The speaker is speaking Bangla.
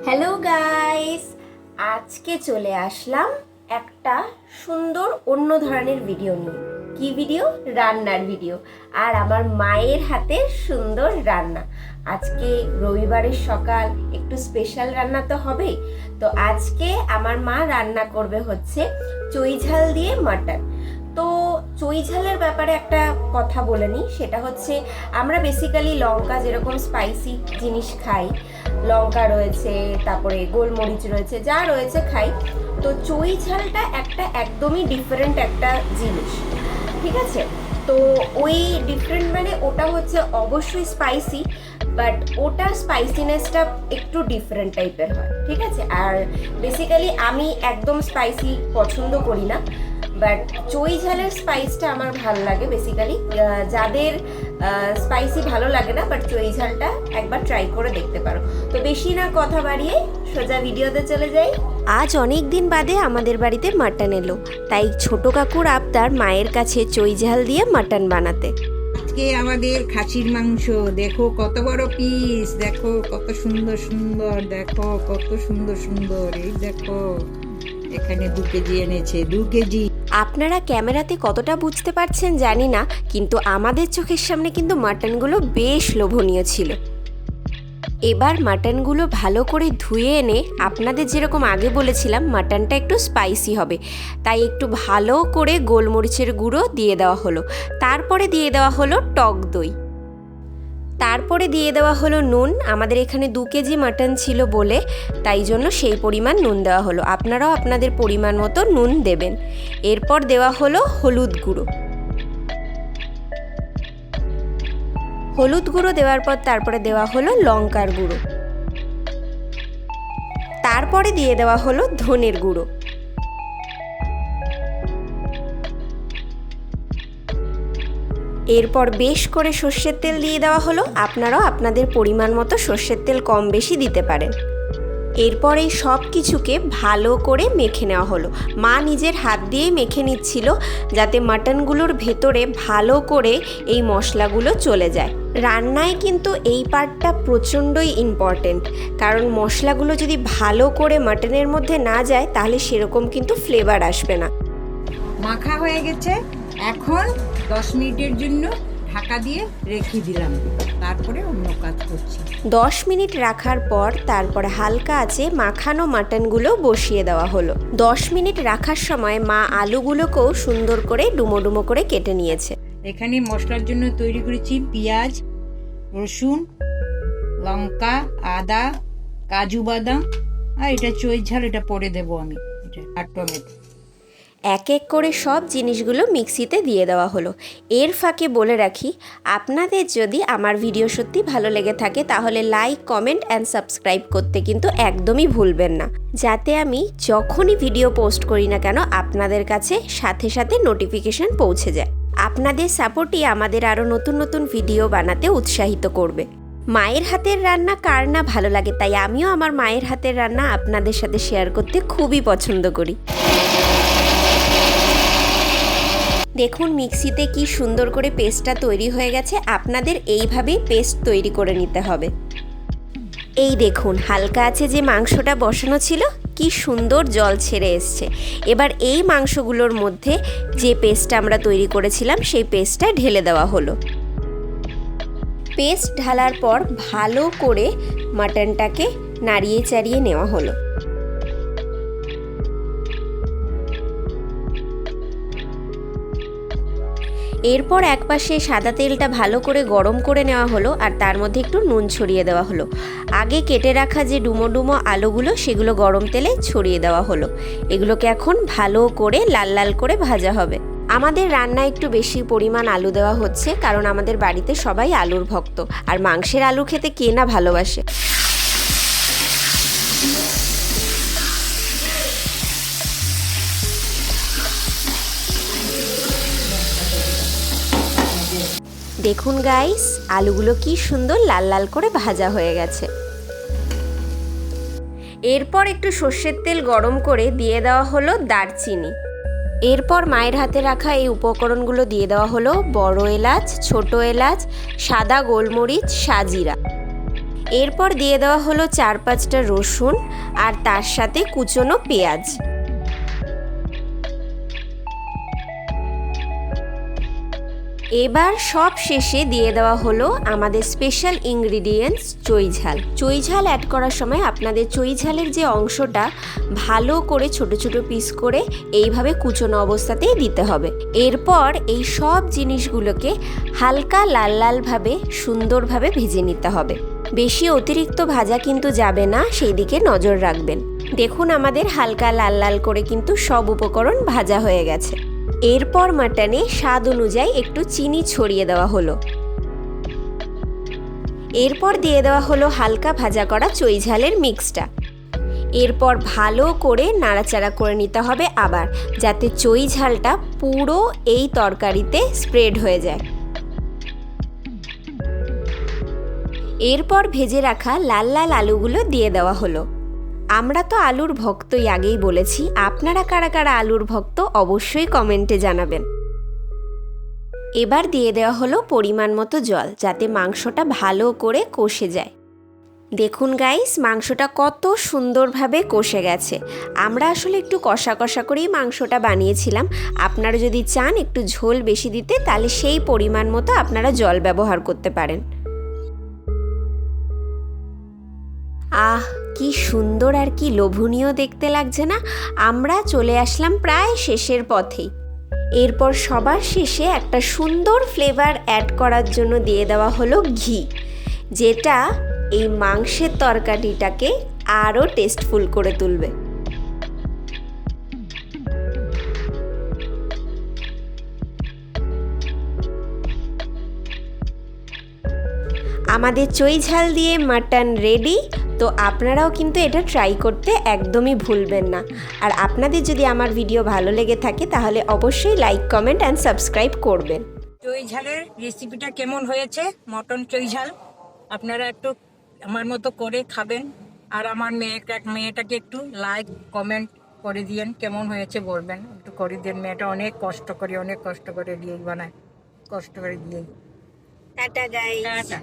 হ্যালো গাইস, আজকে চলে আসলাম একটা সুন্দর অন্য ধরনের ভিডিও নিয়ে। কি ভিডিও? রান্নার ভিডিও। আর আমার মায়ের হাতের সুন্দর রান্না। আজকে রবিবারের সকাল, একটু স্পেশাল রান্না তো হবেই। তো আজকে আমার মা রান্না করবে হচ্ছে চুই ঝাল দিয়ে মাটন। তো চুই ঝালের ব্যাপারে একটা কথা বলে নিই, সেটা হচ্ছে আমরা বেসিক্যালি লঙ্কা যেরকম স্পাইসি জিনিস খাই, লঙ্কা রয়েছে, তারপরে গোলমরিচ রয়েছে, যা রয়েছে খাই। তো চুই ঝালটা একটা একদমই ডিফারেন্ট একটা জিনিস, ঠিক আছে? তো ওই ডিফারেন্ট মানে ওটা হচ্ছে অবশ্যই স্পাইসি, বাট ওটার স্পাইসিনেসটা একটু ডিফারেন্ট টাইপের হয়, ঠিক আছে? আর বেসিক্যালি আমি একদম স্পাইসি পছন্দ করি না, বাট চুই ঝালের স্পাইসটা আমার ভালো লাগে। বেসিক্যালি যাদের স্পাইসি ভালো লাগে না, বাট চুই ঝালটা একবার ট্রাই করে দেখতে পারো। তো বেশি না কথা বাড়িয়ে সোজা ভিডিওতে চলে যাই। আজ অনেক দিন বাদে আমাদের বাড়িতে মাটন এলো, তাই ছোট কাকুর আবদার মায়ের কাছে চুই ঝাল দিয়ে মাটন বানাতে। আজকে আমাদের খাসির মাংস, দেখো কত বড় পিস, দেখো কত সুন্দর সুন্দর, দেখো কত সুন্দর সুন্দর, এই দেখো এখানে 2 কেজি এনেছে, 2 কেজি। আপনারা ক্যামেরাতে কতটা বুঝতে পারছেন জানি না, কিন্তু আমাদের চোখের সামনে কিন্তু মাটনগুলো বেশ লোভনীয় ছিল। এবার মাটনগুলো ভালো করে ধুয়ে এনে, আপনাদের যেরকম আগে বলেছিলাম মাটনটা একটু স্পাইসি হবে, তাই একটু ভালো করে গোলমরিচের গুঁড়ো দিয়ে দেওয়া হলো। তারপরে দিয়ে দেওয়া হলো টক দই, তারপরে দিয়ে দেওয়া হলো নুন। আমাদের এখানে 2 কেজি মাটন ছিল বলে তাই জন্য সেই পরিমাণ নুন দেওয়া হলো। আপনারাও আপনাদের পরিমাণ মতো নুন দেবেন। এরপর দেওয়া হলো হলুদ গুঁড়ো। হলুদ গুঁড়ো দেওয়ার পর তারপরে দেওয়া হলো লঙ্কার গুঁড়ো, তারপরে দিয়ে দেওয়া হলো ধনের গুঁড়ো। এরপর বেশ করে সর্ষের তেল দিয়ে দেওয়া হলো। আপনারাও আপনাদের পরিমাণ মতো সর্ষের তেল কম বেশি দিতে পারেন। এরপর এই সব কিছুকে ভালো করে মেখে নেওয়া হলো। মা নিজের হাত দিয়েই মেখে নিচ্ছিল, যাতে মাটনগুলোর ভেতরে ভালো করে এই মশলাগুলো চলে যায়। রান্নায় কিন্তু এই পার্টটা প্রচণ্ডই ইম্পর্টেন্ট, কারণ মশলাগুলো যদি ভালো করে মাটনের মধ্যে না যায় তাহলে সেরকম কিন্তু ফ্লেভার আসবে না। মাখা হয়ে গেছে, এখন 10 মিনিটের জন্য ঢাকা দিয়ে রেখে দিলাম, তারপরে অন্য কাজ করছি। 10 মিনিট রাখার পর তারপরে হালকা আঁচে মাখানো মাটনগুলো বসিয়ে দেওয়া হলো। 10 মিনিট রাখার সময় মা আলুগুলোকেও সুন্দর করে ডুমো ডুমো করে কেটে নিয়েছে। এখানে মশলার জন্য তৈরি করেছি পেঁয়াজ, রসুন, লঙ্কা, আদা, কাজু বাদাম, আর এটা চুই ঝাল, এটা পরে দেবো আমি, এটা আর টমেটো। এক এক করে সব জিনিসগুলো মিক্সিতে দিয়ে দেওয়া হলো। এর ফাঁকে বলে রাখি, আপনাদের যদি আমার ভিডিও সত্যি ভালো লেগে থাকে তাহলে লাইক, কমেন্ট অ্যান্ড সাবস্ক্রাইব করতে কিন্তু একদমই ভুলবেন না, যাতে আমি যখনই ভিডিও পোস্ট করি না কেন আপনাদের কাছে সাথে সাথে নোটিফিকেশন পৌঁছে যায়। আপনাদের সাপোর্টই আমাদের আরও নতুন নতুন ভিডিও বানাতে উৎসাহিত করবে। মায়ের হাতের রান্না কার না ভালো লাগে, তাই আমিও আমার মায়ের হাতের রান্না আপনাদের সাথে শেয়ার করতে খুবই পছন্দ করি। দেখুন মিক্সিতে কি সুন্দর করে পেস্টটা তৈরি হয়ে গেছে। আপনাদের এইভাবেই পেস্ট তৈরি করে নিতে হবে। এই দেখুন হালকা আছে যে মাংসটা বসানো ছিল, কি সুন্দর জল ছেড়ে এসছে। এবার এই মাংসগুলোর মধ্যে যে পেস্টটা আমরা তৈরি করেছিলাম সেই পেস্টটা ঢেলে দেওয়া হলো। পেস্ট ঢালার পর ভালো করে মাটনটাকে নাড়িয়ে চাড়িয়ে নেওয়া হলো। এরপর একপাশে সাদা তেলটা ভালো করে গরম করে নেওয়া হলো, আর তার মধ্যে একটু নুন ছড়িয়ে দেওয়া হলো। আগে কেটে রাখা যে ডুমো ডুমো আলুগুলো সেগুলো গরম তেলে ছড়িয়ে দেওয়া হলো। এগুলোকে এখন ভালো করে লাল লাল করে ভাজা হবে। আমাদের রান্নায় একটু বেশি পরিমাণ আলু দেওয়া হচ্ছে, কারণ আমাদের বাড়িতে সবাই আলুর ভক্ত, আর মাংসের আলু খেতে কে না ভালোবাসে। দেখুন গাইস, আলুগুলো কি সুন্দর লাল লাল করে ভাজা হয়ে গেছে। এরপর একটু সর্ষের তেল গরম করে দিয়ে দেওয়া হলো দারচিনি। এরপর মায়ের হাতে রাখা এই উপকরণগুলো দিয়ে দেওয়া হলো বড় এলাচ, ছোট এলাচ, সাদা গোলমরিচ, সাজিরা। এরপর দিয়ে দেওয়া হলো 4-5টা রসুন আর তার সাথে কুচনো পেঁয়াজ। এবার সব শেষে দিয়ে দেওয়া হলো আমাদের স্পেশাল ইনগ্রিডিয়েন্টস চই ঝাল। চই ঝাল অ্যাড করার সময় আপনাদের চই ঝালের যে অংশটা ভালো করে ছোট ছোট পিস করে এইভাবে কুচনো অবস্থাতেই দিতে হবে। এরপর এই সব জিনিসগুলোকে হালকা লাল লালভাবে সুন্দরভাবে ভেজে নিতে হবে। বেশি অতিরিক্ত ভাজা কিন্তু যাবে না, সেই দিকে নজর রাখবেন। দেখুন আমাদের হালকা লাল লাল করে কিন্তু সব উপকরণ ভাজা হয়ে গেছে। এরপর মাটনে স্বাদ অনুযায়ী একটু চিনি ছড়িয়ে দেওয়া হলো। এরপর দিয়ে দেওয়া হলো হালকা ভাজা করা চই ঝালের মিক্সটা। এরপর ভালো করে নাড়াচাড়া করে নিতে হবে আবার, যাতে চই ঝালটা পুরো এই তরকারিতে স্প্রেড হয়ে যায়। এরপর ভেজে রাখা লাল লাল আলুগুলো দিয়ে দেওয়া হলো। আমরা তো আলুর ভক্তই, আগেই বলেছি। আপনারা কারা কারা আলুর ভক্ত অবশ্যই কমেন্টে জানাবেন। এবার দিয়ে দেওয়া হলো পরিমাণ মতো জল, যাতে মাংসটা ভালো করে কষে যায়। দেখুন গাইস, মাংসটা কত সুন্দরভাবে কষে গেছে। আমরা আসলে একটু কষা কষা করেই মাংসটা বানিয়েছিলাম। আপনারা যদি চান একটু ঝোল বেশি দিতে, তাহলে সেই পরিমাণ মতো আপনারা জল ব্যবহার করতে পারেন। আহ, কি সুন্দর আর কি লোভনীয় দেখতে লাগছে না? আমরা চলে আসলাম প্রায় শেষের পথেই। এরপর সবার শেষে একটা সুন্দর ফ্লেভার অ্যাড করার জন্য দিয়ে দেওয়া হলো ঘি, যেটা এই মাংসের তরকারিটাকে আরও টেস্টফুল করে তুলবে। আমাদের চই ঝাল দিয়ে মাটন রেডি। তো আপনারাও কিন্তু এটা ট্রাই করতে একদমই ভুলবেন না। আর আপনাদের যদি আমার ভিডিও ভালো লেগে থাকে তাহলে অবশ্যই লাইক, কমেন্ট অ্যান্ড সাবস্ক্রাইব করবেন। চই ঝালের রেসিপিটা কেমন হয়েছে, মটন চই ঝাল, আপনারা একটু আমার মতো করে খাবেন। আর আমার মেয়েটাকে একটু লাইক কমেন্ট করে দিয়েন, কেমন হয়েছে বলবেন, একটু করে দিন। মেয়েটা অনেক কষ্ট করে দিয়ে বানায়, কষ্ট করে দিয়ে। Tata guys. টাটা।